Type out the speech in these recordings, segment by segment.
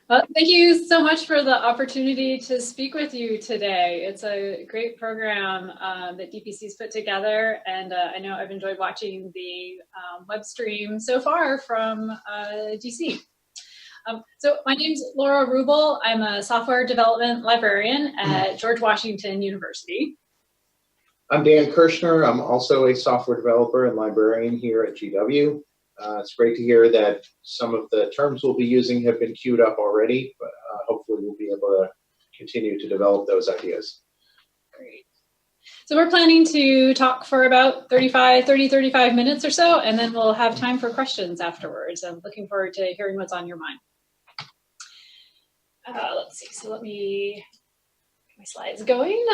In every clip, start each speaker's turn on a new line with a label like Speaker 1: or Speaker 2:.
Speaker 1: Thank you so much for the opportunity to speak with you today. It's a great program that DPC's put together, and I know I've enjoyed watching the web stream so far from DC. So my name's Laura Rubel. I'm a software development librarian at George Washington University.
Speaker 2: I'm Dan Kirshner. I'm also a software developer and librarian here at GW. It's great to hear that some of the terms we'll be using have been queued up already, but hopefully we'll be able to continue to develop those ideas.
Speaker 1: Great. So we're planning to talk for about 35 minutes or so, and then we'll have time for questions afterwards. I'm looking forward to hearing what's on your mind. Let's see, so let me get my slides going.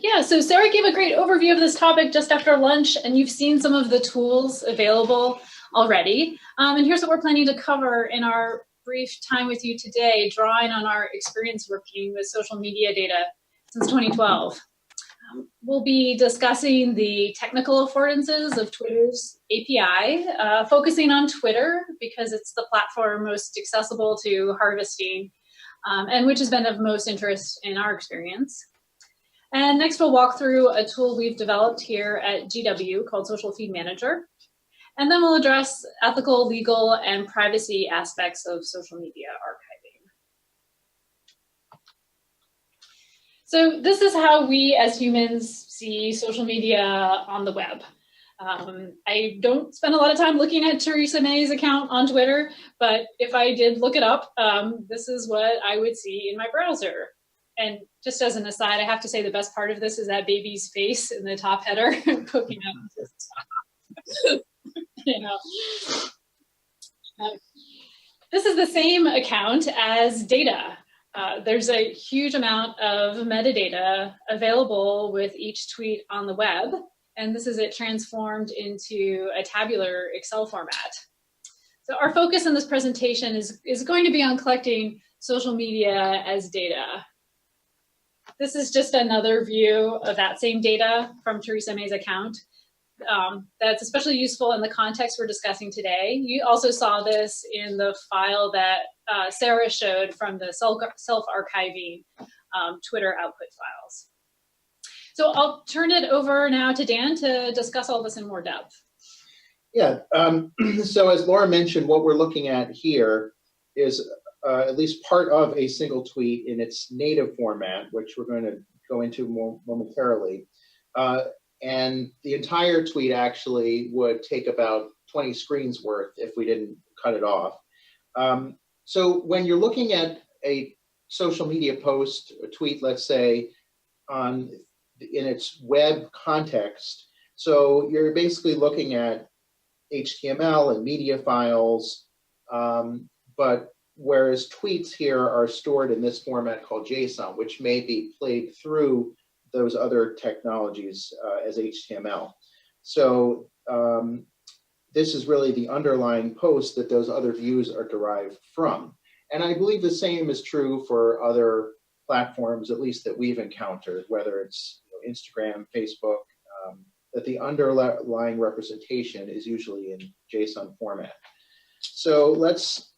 Speaker 1: Yeah, so Sarah gave a great overview of this topic just after lunch, and you've seen some of the tools available already. And here's what we're planning to cover in our brief time with you today, drawing on our experience working with social media data since 2012. We'll be discussing the technical affordances of Twitter's API, focusing on Twitter because it's the platform most accessible to harvesting and which has been of most interest in our experience. And next we'll walk through a tool we've developed here at GW called Social Feed Manager. And then we'll address ethical, legal, and privacy aspects of social media archiving. So this is how we as humans see social media on the web. I don't spend a lot of time looking at Theresa May's account on Twitter, but if I did look it up, this is what I would see in my browser. And just as an aside, I have to say the best part of this is that baby's face in the top header poking out. You know. This is the same account as data. There's a huge amount of metadata available with each tweet on the web, and this is it transformed into a tabular Excel format. So our focus in this presentation is going to be on collecting social media as data. This is just another view of that same data from Theresa May's account. That's especially useful in the context we're discussing today. You also saw this in the file that Sarah showed from the self-archiving Twitter output files. So I'll turn it over now to Dan to discuss all this in more depth.
Speaker 2: Yeah, so as Laura mentioned, what we're looking at here is at least part of a single tweet in its native format, which we're going to go into more momentarily. And the entire tweet actually would take about 20 screens worth if we didn't cut it off. So when you're looking at a social media post, a tweet, let's say, in its web context, so you're basically looking at HTML and media files, but whereas tweets here are stored in this format called JSON, which may be played through those other technologies as HTML. So this is really the underlying post that those other views are derived from. And I believe the same is true for other platforms, at least that we've encountered, whether it's Instagram, Facebook, that the underlying representation is usually in JSON format. So let's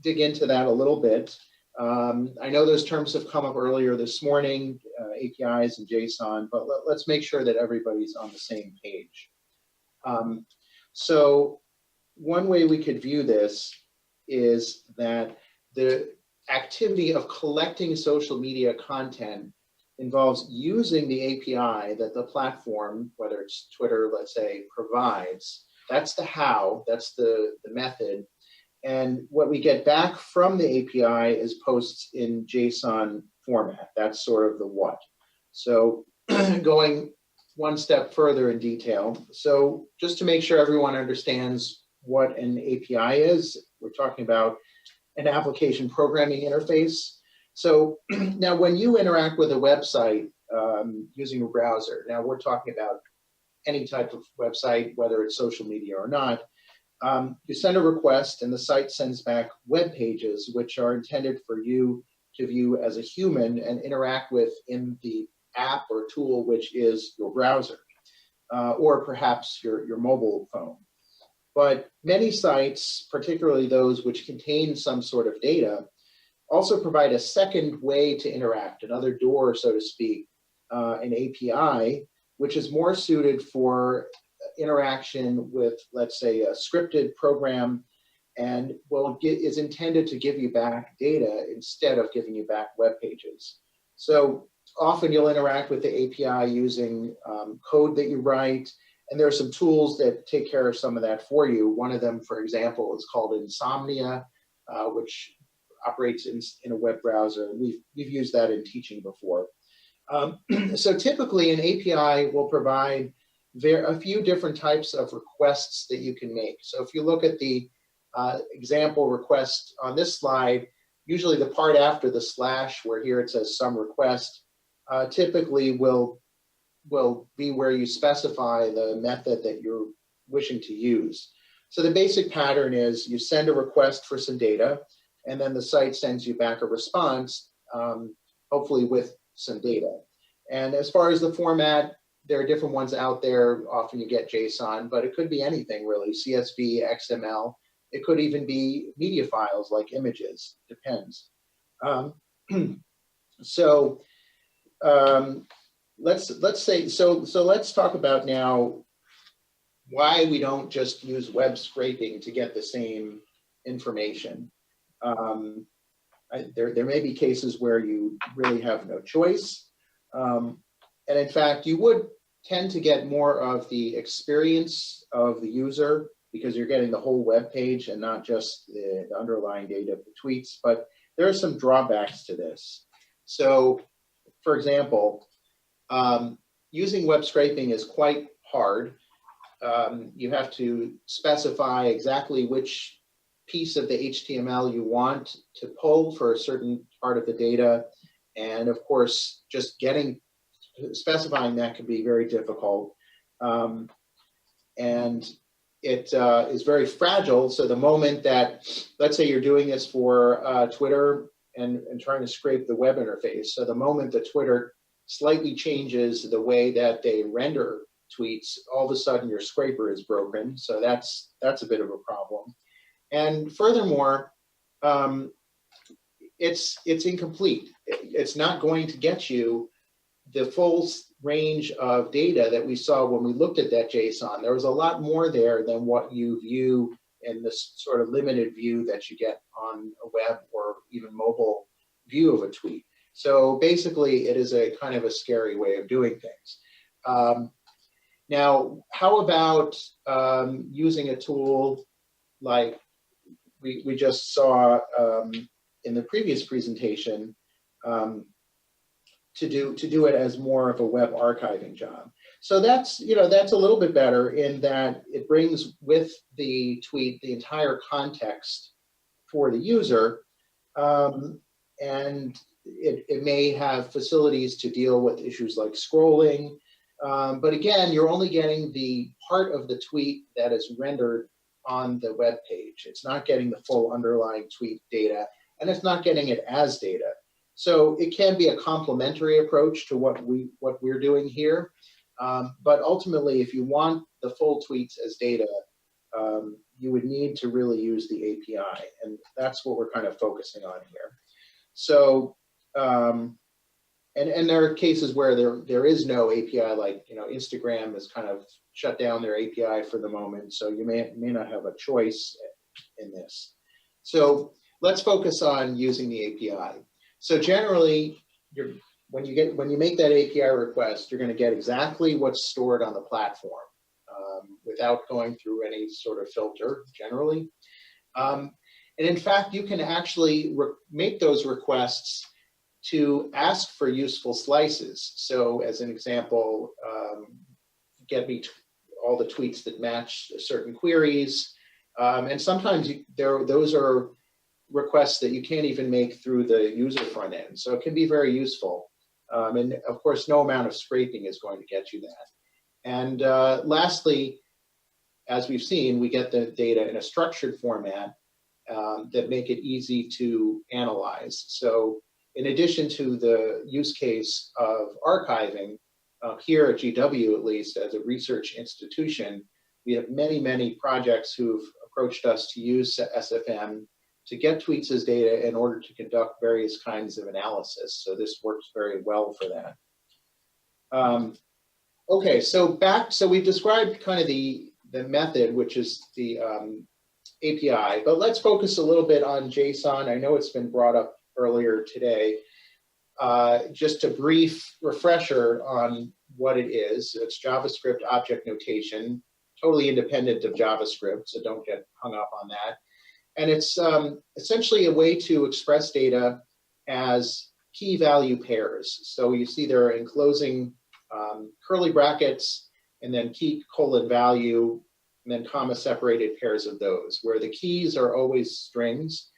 Speaker 2: dig into that a little bit. I know those terms have come up earlier this morning, APIs and JSON, but let's make sure that everybody's on the same page. So one way we could view this is that the activity of collecting social media content involves using the API that the platform, whether it's Twitter, let's say, provides. That's the how, that's the method. And what we get back from the API is posts in JSON format. That's sort of the what. So going one step further in detail. So just to make sure everyone understands what an API is, we're talking about an application programming interface. So now when you interact with a website using a browser, now we're talking about any type of website, whether it's social media or not, you send a request and the site sends back web pages, which are intended for you to view as a human and interact with in the app or tool, which is your browser, or perhaps your mobile phone. But many sites, particularly those which contain some sort of data, also provide a second way to interact, another door, so to speak, an API, which is more suited for interaction with, let's say, a scripted program, and is intended to give you back data instead of giving you back web pages. So often you'll interact with the API using code that you write, and there are some tools that take care of some of that for you. One of them, for example, is called Insomnia, which operates in a web browser. We've used that in teaching before. So typically an API will provide a few different types of requests that you can make. So if you look at the example request on this slide, usually the part after the slash, where here it says some request, typically will be where you specify the method that you're wishing to use. So the basic pattern is you send a request for some data, and then the site sends you back a response, hopefully with some data. And as far as the format, there are different ones out there. Often you get JSON, but it could be anything really, CSV, XML. It could even be media files like images, depends. Let's talk about now why we don't just use web scraping to get the same information. There may be cases where you really have no choice. And in fact, you would tend to get more of the experience of the user because you're getting the whole web page and not just the underlying data of the tweets. But there are some drawbacks to this. So, for example, using web scraping is quite hard. You have to specify exactly which piece of the HTML you want to pull for a certain part of the data. And of course, just specifying that can be very difficult. And it is very fragile. So the moment that, let's say you're doing this for Twitter and trying to scrape the web interface. So the moment that Twitter slightly changes the way that they render tweets, all of a sudden your scraper is broken. So that's a bit of a problem. And furthermore, it's incomplete. It's not going to get you the full range of data that we saw when we looked at that JSON. There was a lot more there than what you view in this sort of limited view that you get on a web or even mobile view of a tweet. So basically, it is a kind of a scary way of doing things. Now, how about using a tool like we just saw in the previous presentation, to do it as more of a web archiving job. So that's a little bit better in that it brings with the tweet the entire context for the user, and it may have facilities to deal with issues like scrolling, but again, you're only getting the part of the tweet that is rendered on the web page. It's not getting the full underlying tweet data, and it's not getting it as data. So it can be a complementary approach to what we're doing here. But ultimately, if you want the full tweets as data, you would need to really use the API. And that's what we're kind of focusing on here. So, and there are cases where there is no API, like Instagram has kind of shut down their API for the moment. So you may not have a choice in this. So let's focus on using the API. So generally, when you make that API request, you're going to get exactly what's stored on the platform without going through any sort of filter, generally. And in fact, you can actually make those requests to ask for useful slices. So as an example, get me all the tweets that match certain queries. And sometimes those are requests that you can't even make through the user front end. So it can be very useful. And of course, no amount of scraping is going to get you that. And lastly, as we've seen, we get the data in a structured format that make it easy to analyze. So in addition to the use case of archiving, here at GW, at least as a research institution, we have many projects who've approached us to use SFM to get tweets as data in order to conduct various kinds of analysis. So this works very well for that. Okay, so we've described kind of the method, which is the API, but let's focus a little bit on JSON. I know it's been brought up earlier today. Just a brief refresher on what it is. It's JavaScript object notation, totally independent of JavaScript, so don't get hung up on that. And it's essentially a way to express data as key value pairs. So you see there are enclosing curly brackets, and then key colon value, and then comma separated pairs of those, where the keys are always strings.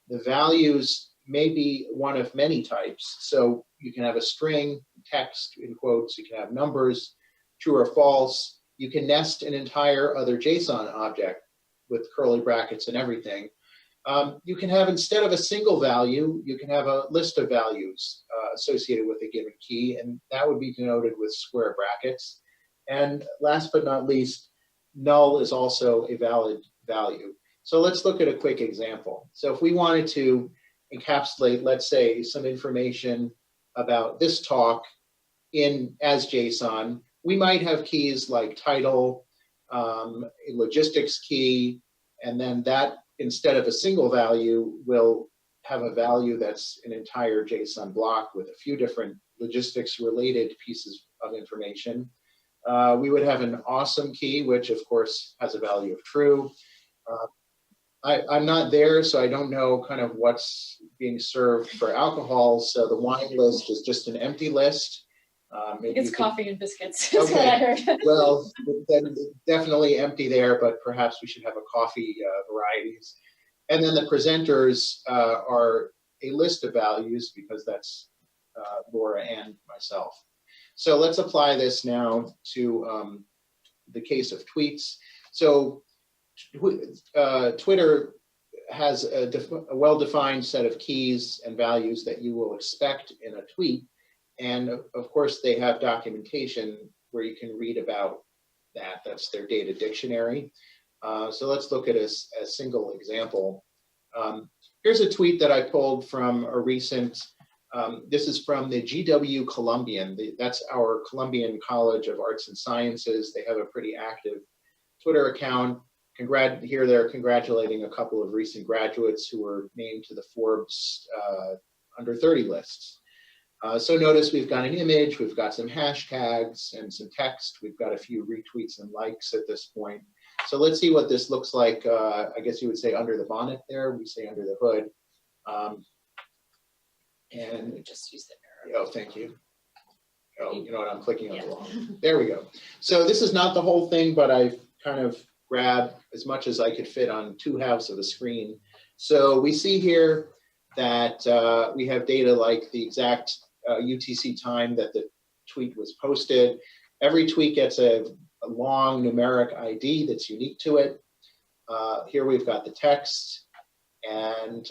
Speaker 2: The values may be one of many types. So you can have a string, text in quotes, you can have numbers, true or false. You can nest an entire other JSON object with curly brackets and everything. You can have, instead of a single value, you can have a list of values associated with a given key, and that would be denoted with square brackets. And last but not least, null is also a valid value. So let's look at a quick example. So if we wanted to encapsulate, let's say, some information about this talk as JSON, we might have keys like title, a logistics key, and then that, instead of a single value, will have a value that's an entire JSON block with a few different logistics related pieces of information. We would have an awesome key, which of course has a value of true. I'm not there, so I don't know kind of what's being served for alcohol. So the wine list is just an empty list.
Speaker 1: Maybe it's coffee and biscuits, is what I heard.
Speaker 2: Well, then definitely empty there, but perhaps we should have a coffee varieties. And then the presenters are a list of values, because that's Laura and myself. So let's apply this now to the case of tweets. So Twitter has a well-defined set of keys and values that you will expect in a tweet. And of course, they have documentation where you can read about that. That's their data dictionary. So let's look at a single example. Here's a tweet that I pulled from a recent, this is from the GW Columbian. That's our Columbian College of Arts and Sciences. They have a pretty active Twitter account. Here they're congratulating a couple of recent graduates who were named to the Forbes under 30 lists. So notice we've got an image, we've got some hashtags and some text. We've got a few retweets and likes at this point. So let's see what this looks like. I guess you would say under the bonnet there. We say under the hood. And just use the arrow. Oh, thank you. Oh, you know what? I'm clicking on the wrong. There we go. So this is not the whole thing, but I've kind of grabbed as much as I could fit on 2/2 of the screen. So we see here that we have data like the exact UTC time that the tweet was posted. Every tweet gets a long numeric ID that's unique to it. Here we've got the text, and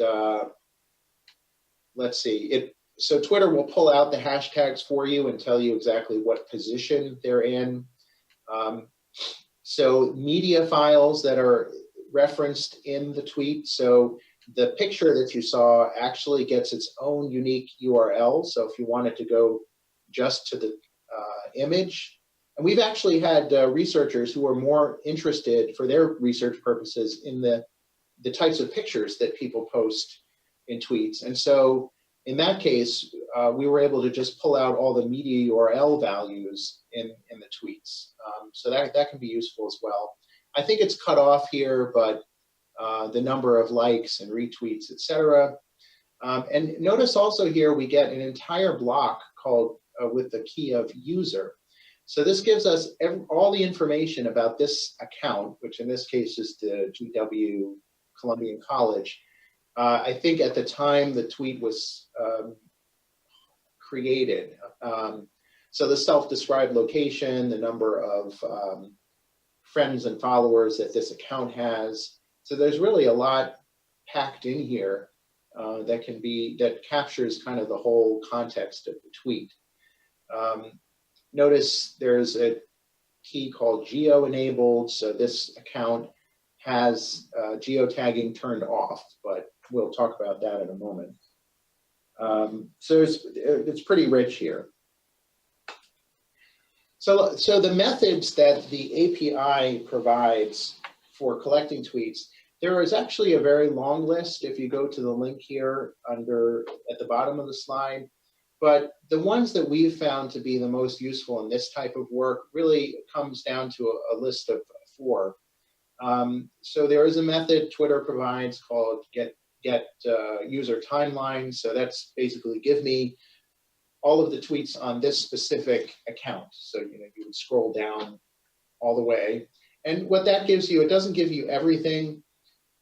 Speaker 2: let's see. So Twitter will pull out the hashtags for you and tell you exactly what position they're in. So media files that are referenced in the tweet. So the picture that you saw actually gets its own unique URL. So if you wanted to go just to the image, and we've actually had researchers who are more interested for their research purposes in the types of pictures that people post in tweets. And so in that case, we were able to just pull out all the media URL values in the tweets. So that can be useful as well. I think it's cut off here, but the number of likes and retweets, etc. And notice also here we get an entire block called with the key of user. So this gives us all the information about this account, which in this case is the GW Columbian College. I think at the time the tweet was created. So the self-described location, the number of friends and followers that this account has. So there's really a lot packed in here that captures kind of the whole context of the tweet. Notice there's a key called geo-enabled. So this account has geotagging turned off, but we'll talk about that in a moment. So it's pretty rich here. So the methods that the API provides for collecting tweets, there is actually a very long list if you go to the link here at the bottom of the slide. But the ones that we've found to be the most useful in this type of work really comes down to a list of 4. So there is a method Twitter provides called get user timeline. So that's basically give me all of the tweets on this specific account. So you would scroll down all the way. And what that gives you, it doesn't give you everything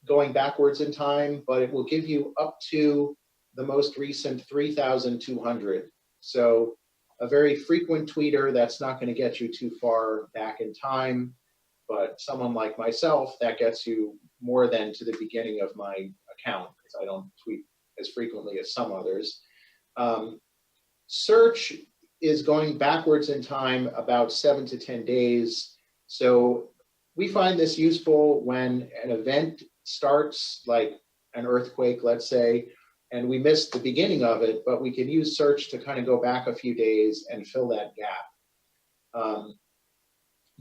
Speaker 2: going backwards in time, but it will give you up to the most recent 3,200. So a very frequent tweeter, that's not going to get you too far back in time. But someone like myself, that gets you more than to the beginning of my account, because I don't tweet as frequently as some others. Search is going backwards in time about 7 to 10 days. So we find this useful when an event starts, like an earthquake, let's say, and we missed the beginning of it, but we can use search to kind of go back a few days and fill that gap.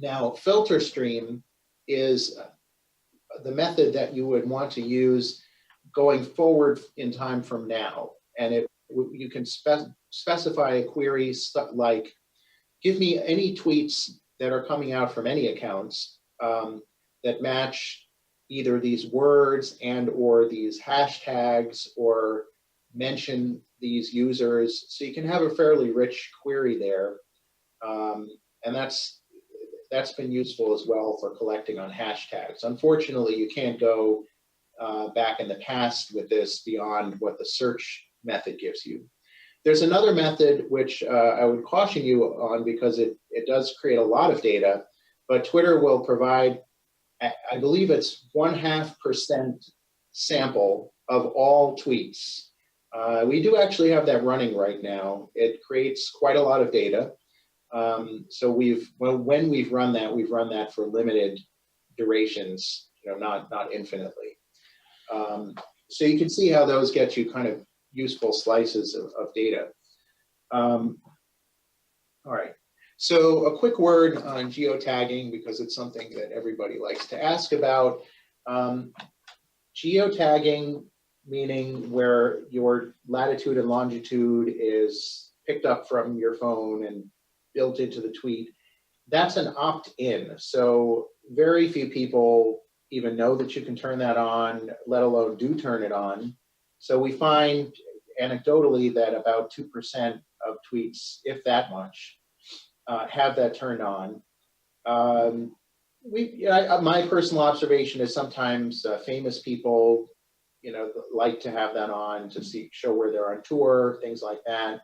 Speaker 2: Now, filter stream is the method that you would want to use going forward in time from now. And you can specify a query like, give me any tweets that are coming out from any accounts that match either these words and or these hashtags or mention these users. So you can have a fairly rich query there. And that's been useful as well for collecting on hashtags. Unfortunately, you can't go back in the past with this beyond what the search method gives you. There's another method which I would caution you on because it does create a lot of data, but Twitter will provide, I believe it's 0.5% sample of all tweets. We do actually have that running right now. It creates quite a lot of data. So when we've run that for limited durations, not infinitely. So you can see how those get you kind of useful slices of data. All right. So a quick word on geotagging, because it's something that everybody likes to ask about. Geotagging, meaning where your latitude and longitude is picked up from your phone and built into the tweet, that's an opt-in. So very few people even know that you can turn that on, let alone do turn it on. So we find anecdotally that about 2% of tweets, if that much, have that turned on. My personal observation is sometimes famous people, like to have that on to show where they're on tour, things like that.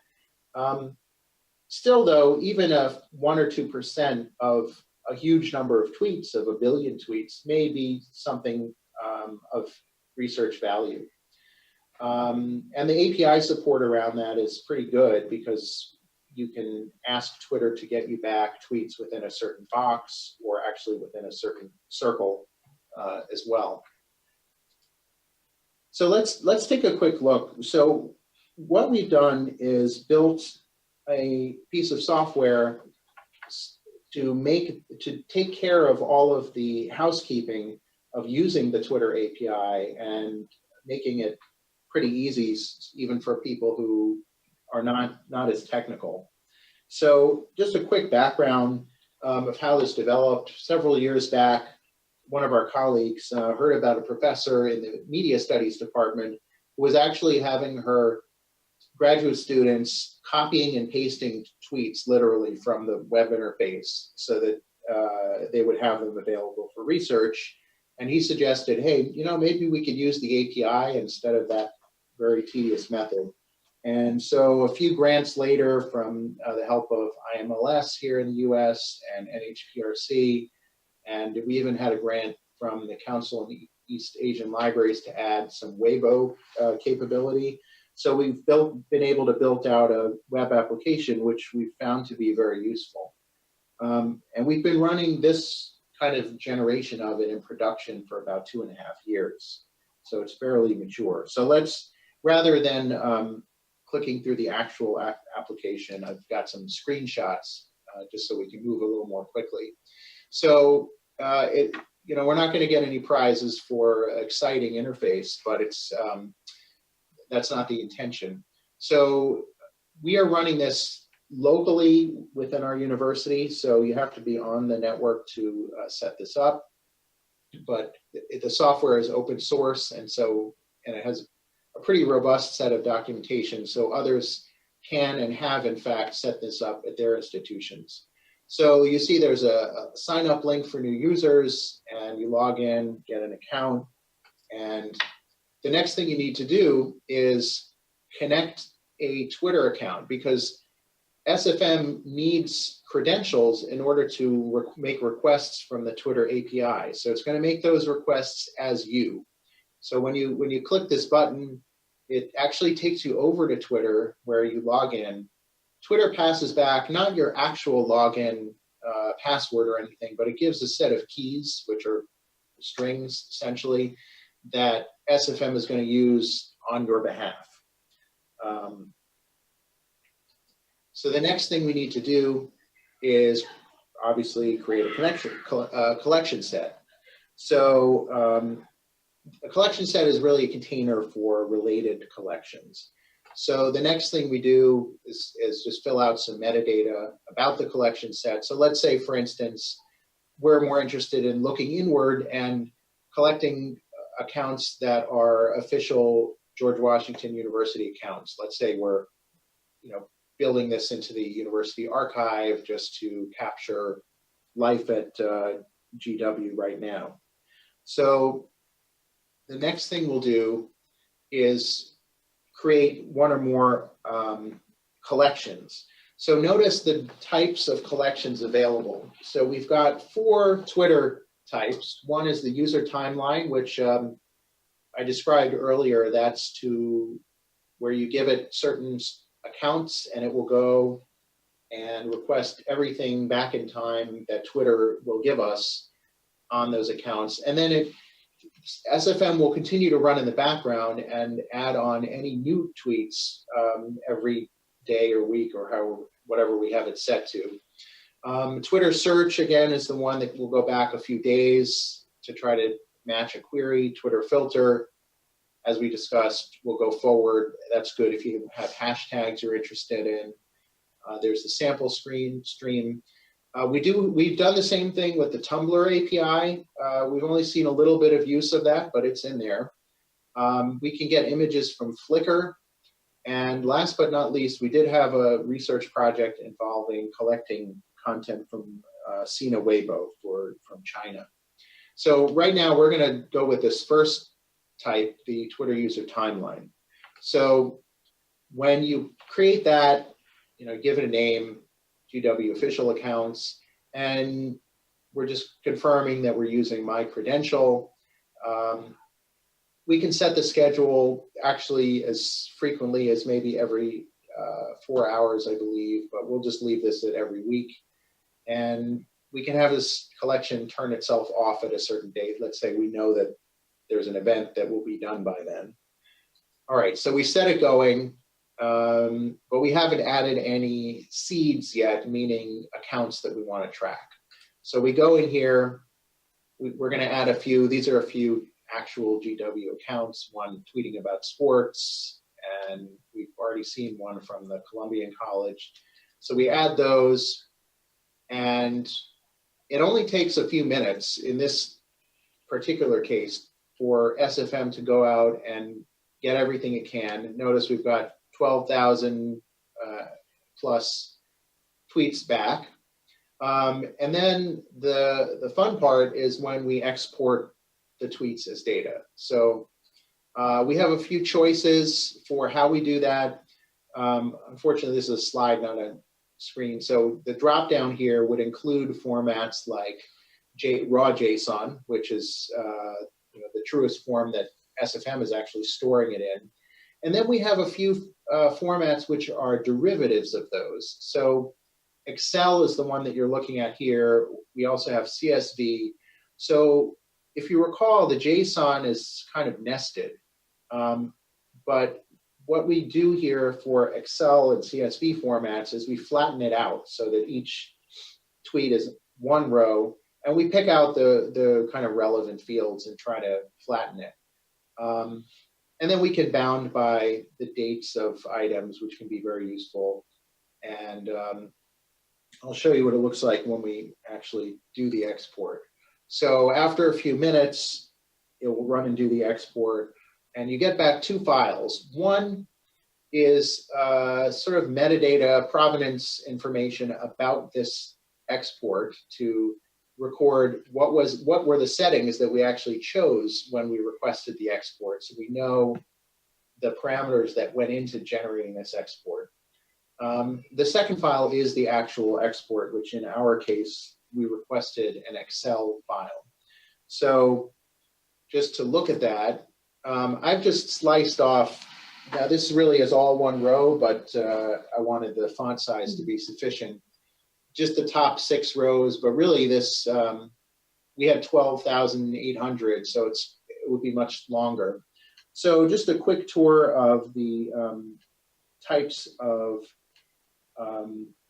Speaker 2: Still, though, even 1 or 2% of a huge number of tweets, of 1 billion tweets, may be something of research value. And the API support around that is pretty good because you can ask Twitter to get you back tweets within a certain box or actually within a certain circle as well. So let's take a quick look. So what we've done is built a piece of software to take care of all of the housekeeping of using the Twitter API and making it pretty easy, even for people who are not as technical. So just a quick background of how this developed. Several years back, one of our colleagues heard about a professor in the media studies department who was actually having her graduate students copying and pasting tweets literally from the web interface so that they would have them available for research. And he suggested, hey, maybe we could use the API instead of that very tedious method. And so a few grants later, from the help of IMLS here in the US and NHPRC, and we even had a grant from the Council of East Asian Libraries to add some Weibo capability. So we've been able to build out a web application, which we found to be very useful. And we've been running this kind of generation of it in production for about 2.5 years. So it's fairly mature. So let's, rather than clicking through the actual application, I've got some screenshots just so we can move a little more quickly. So we're not going to get any prizes for exciting interface, but it's that's not the intention. So we are running this locally within our university, so you have to be on the network to set this up. But the software is open source, and it has a pretty robust set of documentation, so others can and have in fact set this up at their institutions. So you see there's a sign up link for new users, and you log in, get an account, and the next thing you need to do is connect a Twitter account, because SFM needs credentials in order to make requests from the Twitter API. So it's going to make those requests as you. So when you click this button, it actually takes you over to Twitter where you log in. Twitter passes back not your actual login password or anything, but it gives a set of keys, which are strings essentially, that SFM is going to use on your behalf. So the next thing we need to do is obviously create a collection set. So a collection set is really a container for related collections. So the next thing we do is just fill out some metadata about the collection set. So let's say, for instance, we're more interested in looking inward and collecting accounts that are official George Washington University accounts. Let's say we're building this into the university archive just to capture life at GW right now. So the next thing we'll do is create one or more collections. So notice the types of collections available. So we've got 4 Twitter types. One is the user timeline, which I described earlier. That's to where you give it certain accounts and it will go and request everything back in time that Twitter will give us on those accounts. And then SFM will continue to run in the background and add on any new tweets every day or week or whatever we have it set to. Twitter search, again, is the one that will go back a few days to try to match a query. Twitter filter, as we discussed, will go forward. That's good if you have hashtags you're interested in. There's the sample stream. We've done the same thing with the Tumblr API. We've only seen a little bit of use of that, but it's in there. We can get images from Flickr. And last but not least, we did have a research project involving collecting content from Sina Weibo from China. So right now we're going to go with this first type, the Twitter user timeline. So when you create that, give it a name, GW official accounts, and we're just confirming that we're using my credential. We can set the schedule actually as frequently as maybe every 4 hours, I believe, but we'll just leave this at every week. And we can have this collection turn itself off at a certain date. Let's say we know that there's an event that will be done by then. All right, so we set it going, but we haven't added any seeds yet, meaning accounts that we want to track. So we go in here, we're going to add a few. These are a few actual GW accounts, one tweeting about sports, and we've already seen one from the Columbian College. So we add those, and it only takes a few minutes in this particular case for SFM to go out and get everything it can. Notice we've got 12,000 plus tweets back. And then the fun part is when we export the tweets as data. So we have a few choices for how we do that. Unfortunately, this is a slide, not a screen. So the drop down here would include formats like raw JSON, which is the truest form that SFM is actually storing it in. And then we have a few formats which are derivatives of those. So Excel is the one that you're looking at here. We also have CSV. So if you recall, the JSON is kind of nested. But what we do here for Excel and CSV formats is we flatten it out so that each tweet is one row, and we pick out the kind of relevant fields and try to flatten it. And then we can bound by the dates of items, which can be very useful. And I'll show you what it looks like when we actually do the export. So after a few minutes, it will run and do the export, and you get back two files. One is sort of metadata provenance information about this export to record what were the settings that we actually chose when we requested the export, so we know the parameters that went into generating this export. The second file is the actual export, which in our case, we requested an Excel file. So just to look at that, I've just sliced off, now this really is all one row, but I wanted the font size to be sufficient. Just the top 6 rows, but really this, we had 12,800, so it would be much longer. So just a quick tour of the types of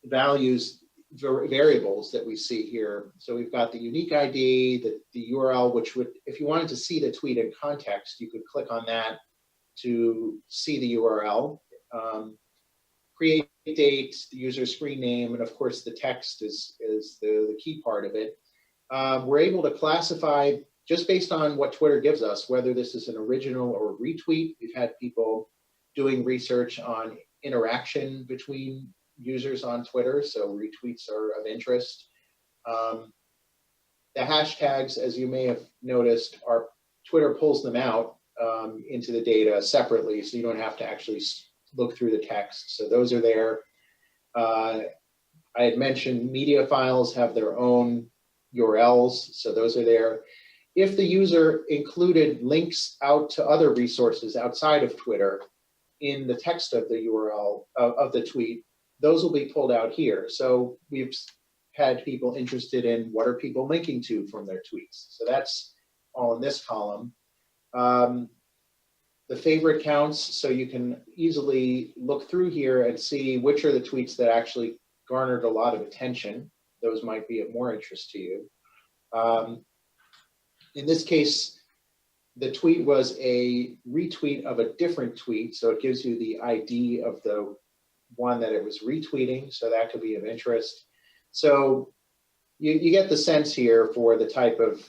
Speaker 2: variables that we see here. So we've got the unique ID, the URL, which would, if you wanted to see the tweet in context, you could click on that to see the URL. Create date, the user screen name, and of course the text is the key part of it. We're able to classify just based on what Twitter gives us, whether this is an original or retweet. We've had people doing research on interaction between users on Twitter, so retweets are of interest. The hashtags, as you may have noticed, Twitter pulls them out into the data separately, so you don't have to actually look through the text. So those are there. I had mentioned media files have their own URLs, so those are there. If the user included links out to other resources outside of Twitter in the text of the URL of the tweet, those will be pulled out here. So we've had people interested in what are people linking to from their tweets. So that's all in this column. The favorite counts, so you can easily look through here and see which are the tweets that actually garnered a lot of attention. Those might be of more interest to you. In this case, the tweet was a retweet of a different tweet, so it gives you the ID of the one that it was retweeting, so that could be of interest. So you get the sense here for the type of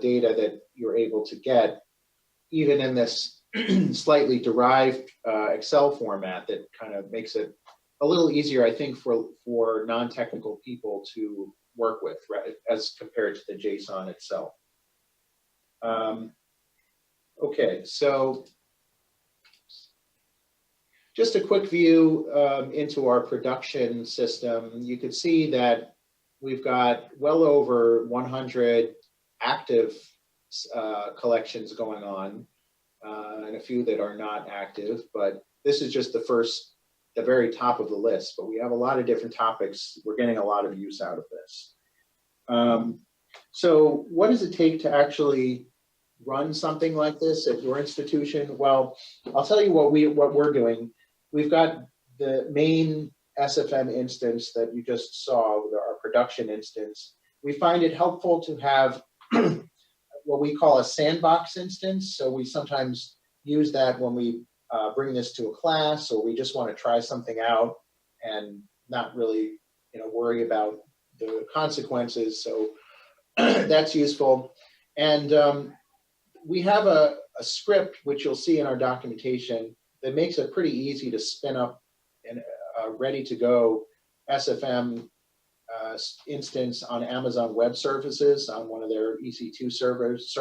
Speaker 2: data that you're able to get, even in this slightly derived Excel format that kind of makes it a little easier, I think, for non-technical people to work with, right, as compared to the JSON itself. Okay, so just a quick view into our production system. You can see that we've got well over 100 active collections going on, and a few that are not active, but this is just the very top of the list, but we have a lot of different topics. We're getting a lot of use out of this. So what does it take to actually run something like this at your institution? Well, I'll tell you what we're doing. We've got the main SFM instance that you just saw, our production instance. We find it helpful to have what we call a sandbox instance. So we sometimes use that when we bring this to a class, or we just want to try something out and not really, worry about the consequences. So that's useful. And we have a script, which you'll see in our documentation, that makes it pretty easy to spin up a ready-to-go SFM instance on Amazon Web Services on one of their EC2 servers.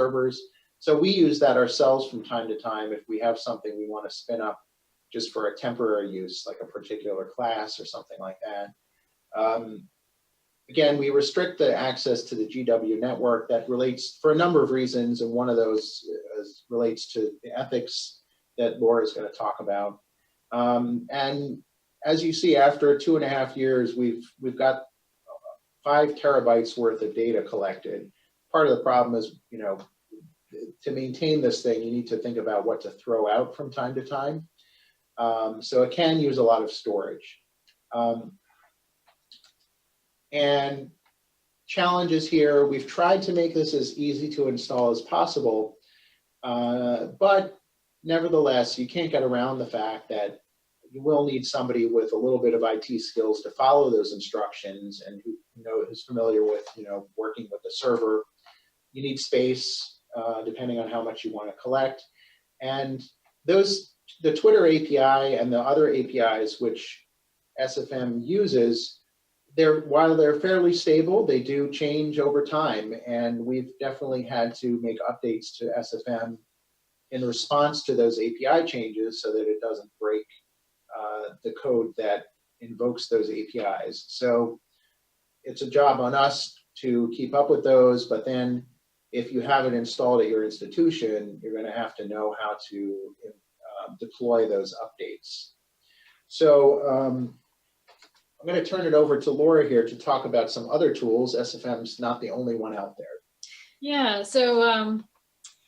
Speaker 2: So we use that ourselves from time to time if we have something we want to spin up just for a temporary use, like a particular class or something like that. Again, we restrict the access to the GW network. That relates for a number of reasons, and one of those relates to the ethics that Laura is going to talk about. And as you see, after 2.5 years, we've got 5 terabytes worth of data collected. Part of the problem is, to maintain this thing, you need to think about what to throw out from time to time. So it can use a lot of storage. And challenges here, we've tried to make this as easy to install as possible, but nevertheless, you can't get around the fact that you will need somebody with a little bit of IT skills to follow those instructions and who is familiar with working with the server. You need space, depending on how much you want to collect. And the Twitter API and the other APIs which SFM uses, while they're fairly stable, they do change over time. And we've definitely had to make updates to SFM in response to those API changes so that it doesn't break the code that invokes those APIs. So it's a job on us to keep up with those, but then if you have it installed at your institution, you're going to have to know how to deploy those updates. So I'm going to turn it over to Laura here to talk about some other tools. SFM's not the only one out there.
Speaker 1: Yeah, so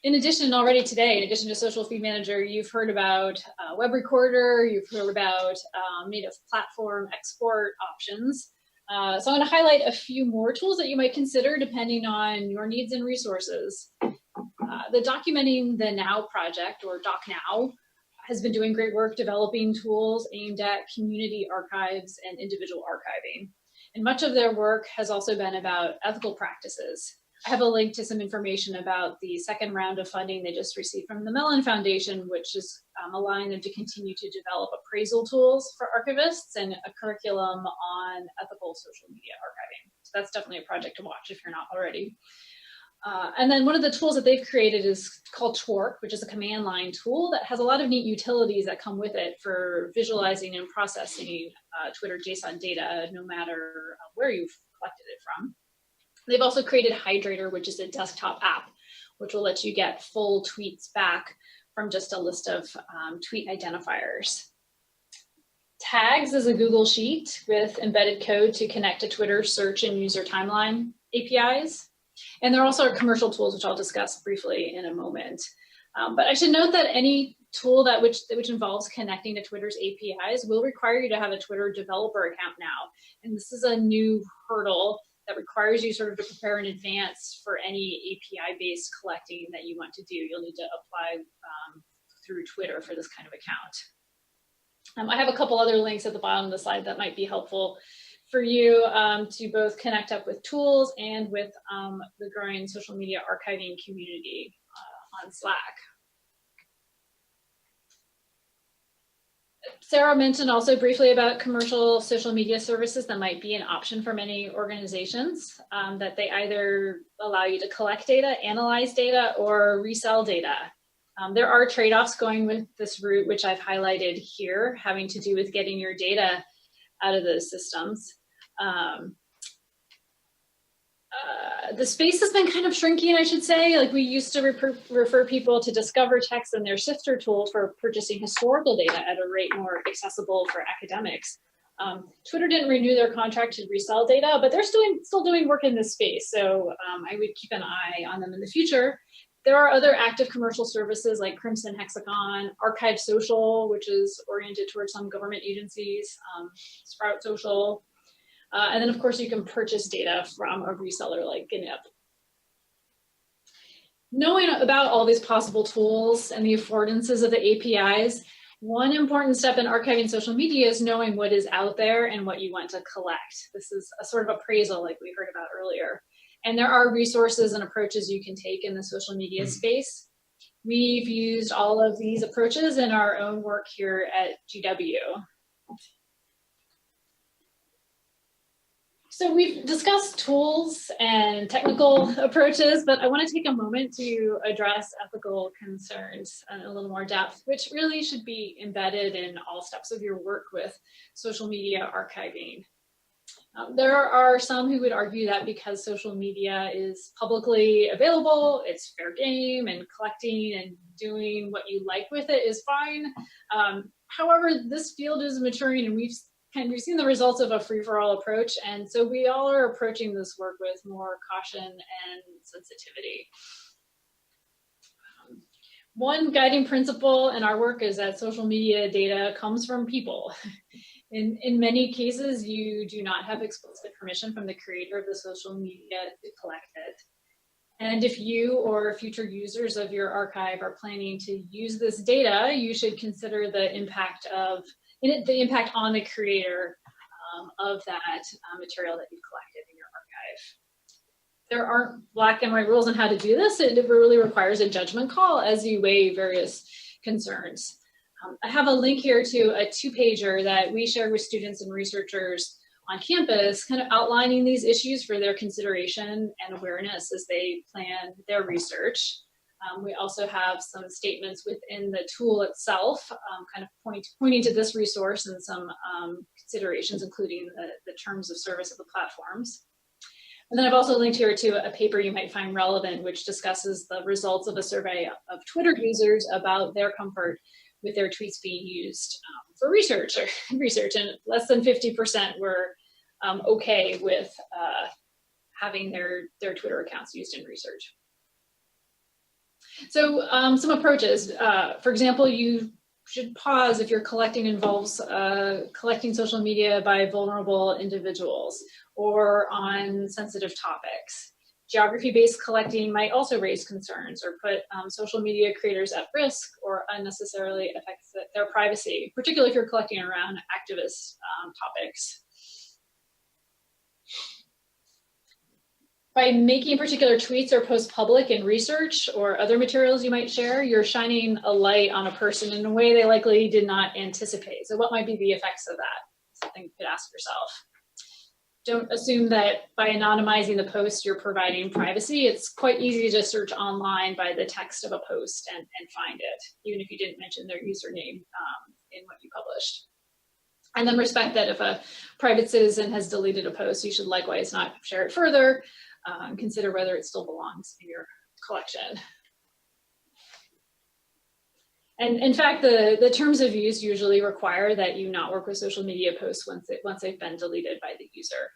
Speaker 1: in addition, already today, in addition to Social Feed Manager, you've heard about Web Recorder, you've heard about native platform export options. So I'm going to highlight a few more tools that you might consider depending on your needs and resources. The Documenting the Now project, or DocNow, has been doing great work developing tools aimed at community archives and individual archiving. And much of their work has also been about ethical practices. I have a link to some information about the second round of funding they just received from the Mellon Foundation, which is allowing them to continue to develop appraisal tools for archivists and a curriculum on ethical social media archiving. So that's definitely a project to watch if you're not already. And then one of the tools that they've created is called Twerk, which is a command line tool that has a lot of neat utilities that come with it for visualizing and processing Twitter JSON data, no matter where you've collected it from. They've also created Hydrator, which is a desktop app, which will let you get full tweets back from just a list of tweet identifiers. Tags is a Google Sheet with embedded code to connect to Twitter search and user timeline APIs. And there also are commercial tools, which I'll discuss briefly in a moment. But I should note that any tool which involves connecting to Twitter's APIs will require you to have a Twitter developer account now. And this is a new hurdle that requires you sort of to prepare in advance for any API-based collecting that you want to do. You'll need to apply through Twitter for this kind of account. I have a couple other links at the bottom of the slide that might be helpful for you to both connect up with tools and with the growing social media archiving community on Slack. Sarah mentioned also briefly about commercial social media services that might be an option for many organizations, that they either allow you to collect data, analyze data, or resell data. There are trade-offs going with this route, which I've highlighted here, having to do with getting your data out of those systems. The space has been kind of shrinking, I should say. Like, we used to refer people to Discover Text and their sister tool for purchasing historical data at a rate more accessible for academics. Twitter didn't renew their contract to resell data, but they're still doing work in this space. So I would keep an eye on them in the future. There are other active commercial services like Crimson Hexagon, Archive Social, which is oriented towards some government agencies, Sprout Social. And then, of course, you can purchase data from a reseller like GNIP. Knowing about all these possible tools and the affordances of the APIs, one important step in archiving social media is knowing what is out there and what you want to collect. This is a sort of appraisal like we heard about earlier. And there are resources and approaches you can take in the social media space. We've used all of these approaches in our own work here at GW. So we've discussed tools and technical approaches, but I want to take a moment to address ethical concerns in a little more depth, which really should be embedded in all steps of your work with social media archiving. There are some who would argue that because social media is publicly available, it's fair game, and collecting and doing what you like with it is fine. However, this field is maturing, and we've seen the results of a free-for-all approach, and so we all are approaching this work with more caution and sensitivity. One guiding principle in our work is that social media data comes from people. In many cases, you do not have explicit permission from the creator of the social media to collect it. And if you or future users of your archive are planning to use this data, you should consider the impact on the creator of that material that you've collected in your archive. There aren't black and white rules on how to do this. It really requires a judgment call as you weigh various concerns. I have a link here to a 2-pager that we share with students and researchers on campus, kind of outlining these issues for their consideration and awareness as they plan their research. We also have some statements within the tool itself, kind of pointing to this resource and some considerations, including the terms of service of the platforms. And then I've also linked here to a paper you might find relevant, which discusses the results of a survey of Twitter users about their comfort with their tweets being used for research, and less than 50% were okay with having their Twitter accounts used in research. So some approaches, for example, you should pause if your collecting involves collecting social media by vulnerable individuals or on sensitive topics. Geography-based collecting might also raise concerns or put social media creators at risk or unnecessarily affects their privacy, particularly if you're collecting around activist topics. By making particular tweets or posts public in research or other materials you might share, you're shining a light on a person in a way they likely did not anticipate. So what might be the effects of that? Something you could ask yourself. Don't assume that by anonymizing the post, you're providing privacy. It's quite easy to search online by the text of a post and find it, even if you didn't mention their username in what you published. And then respect that if a private citizen has deleted a post, you should likewise not share it further. Consider whether it still belongs in your collection. And in fact, the terms of use usually require that you not work with social media posts once they've been deleted by the user.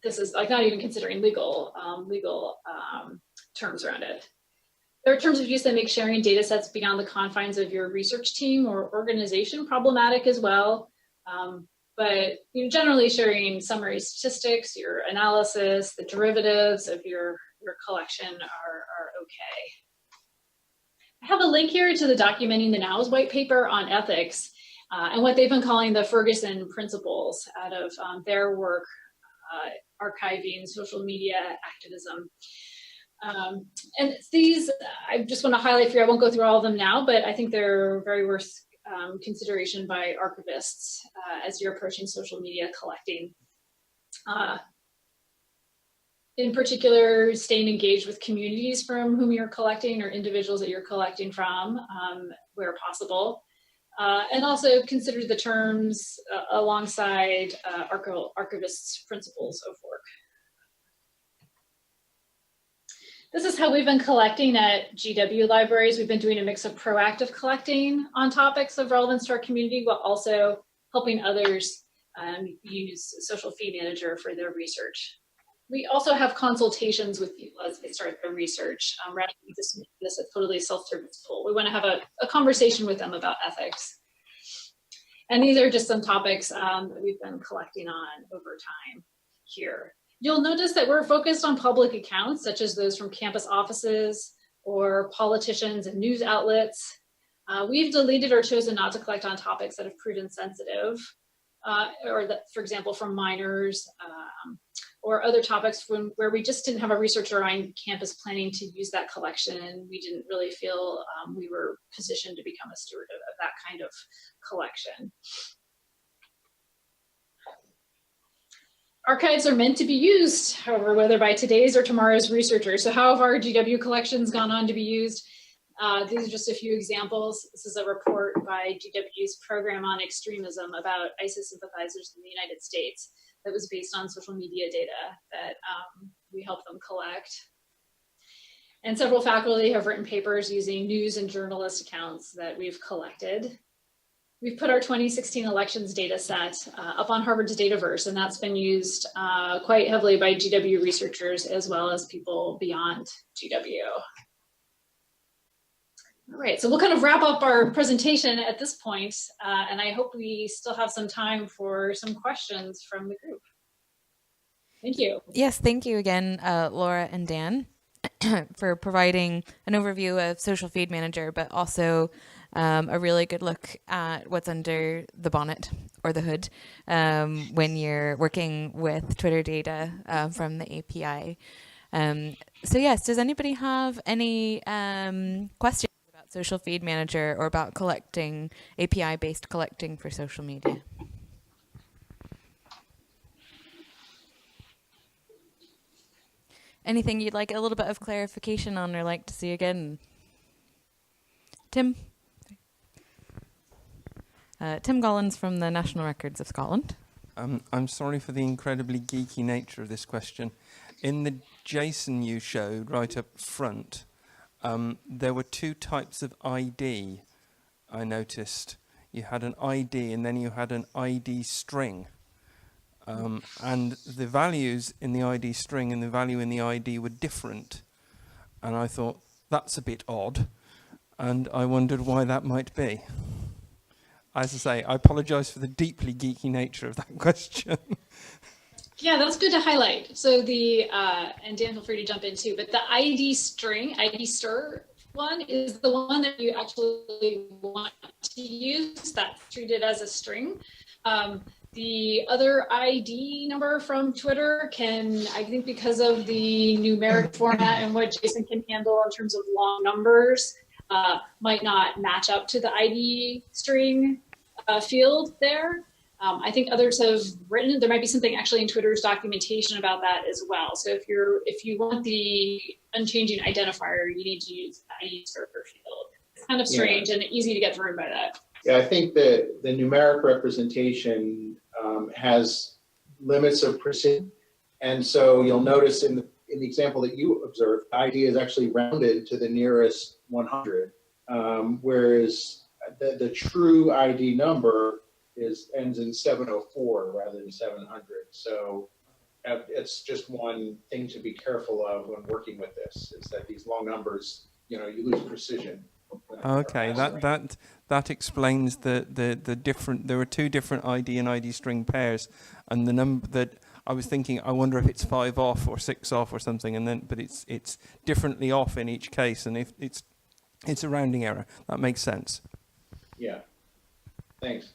Speaker 1: This is like not even considering legal terms around it. There are terms of use that make sharing data sets beyond the confines of your research team or organization problematic as well. But generally sharing summary statistics, your analysis, the derivatives of your collection are okay. I have a link here to the Documenting the Now's white paper on ethics and what they've been calling the Ferguson principles out of their work archiving social media activism. And these, I just want to highlight for you, I won't go through all of them now, but I think they're very worth consideration by archivists as you're approaching social media collecting. In particular, staying engaged with communities from whom you're collecting or individuals that you're collecting from where possible. And also consider the terms alongside archivists' principles of work. This is how we've been collecting at GW libraries. We've been doing a mix of proactive collecting on topics of relevance to our community, while also helping others use Social Fee Manager for their research. We also have consultations with people as they start their research, rather than just making this a totally self-service tool. We want to have a conversation with them about ethics. And these are just some topics that we've been collecting on over time here. You'll notice that we're focused on public accounts, such as those from campus offices or politicians and news outlets. We've deleted or chosen not to collect on topics that have proven sensitive, or that, for example, from minors, or other topics where we just didn't have a researcher on campus planning to use that collection, and we didn't really feel we were positioned to become a steward of that kind of collection. Archives are meant to be used, however, whether by today's or tomorrow's researchers. So how have our GW collections gone on to be used? These are just a few examples. This is a report by GW's Program on Extremism about ISIS sympathizers in the United States that was based on social media data that we helped them collect. And several faculty have written papers using news and journalist accounts that we've collected. We've put our 2016 elections data set up on Harvard's Dataverse, and that's been used quite heavily by GW researchers as well as people beyond GW. All right, so we'll kind of wrap up our presentation at this point, and I hope we still have some time for some questions from the group. Thank you.
Speaker 3: Yes, thank you again, Laura and Dan, for providing an overview of Social Feed Manager, but also a really good look at what's under the bonnet or the hood when you're working with Twitter data from the API. So yes, does anybody have any questions about Social Feed Manager or about collecting, API-based collecting for social media? Anything you'd like a little bit of clarification on or like to see again? Tim? Tim Gollins from the National Records of Scotland.
Speaker 4: I'm sorry for the incredibly geeky nature of this question. In the JSON you showed right up front, there were two types of ID, I noticed. You had an ID and then you had an ID string. And the values in the ID string and the value in the ID were different. And I thought, that's a bit odd. And I wondered why that might be. As I say, I apologize for the deeply geeky nature of that question.
Speaker 1: Yeah, that's good to highlight. So and Dan, feel free to jump in too, but the ID string, ID stir one is the one that you actually want to use. That's treated as a string. The other ID number from Twitter can, I think because of the numeric format and what JSON can handle in terms of long numbers, might not match up to the ID string field there. I think others have written, there might be something actually in Twitter's documentation about that as well. So if you want the unchanging identifier, you need to use the ID server field. It's kind of strange and easy to get through by that.
Speaker 2: Yeah, I think that the numeric representation has limits of precision. And so you'll notice in the example that you observed, the ID is actually rounded to the nearest 100, whereas the true ID number ends in 704 rather than 700. So it's just one thing to be careful of when working with this, is that these long numbers, you lose precision.
Speaker 4: Okay, that explains the different. There were two different ID and ID string pairs, and the number that I was thinking, I wonder if it's 5 off or 6 off or something, and then but it's differently off in each case, and if it's a rounding error, that makes sense.
Speaker 2: Yeah. Thanks.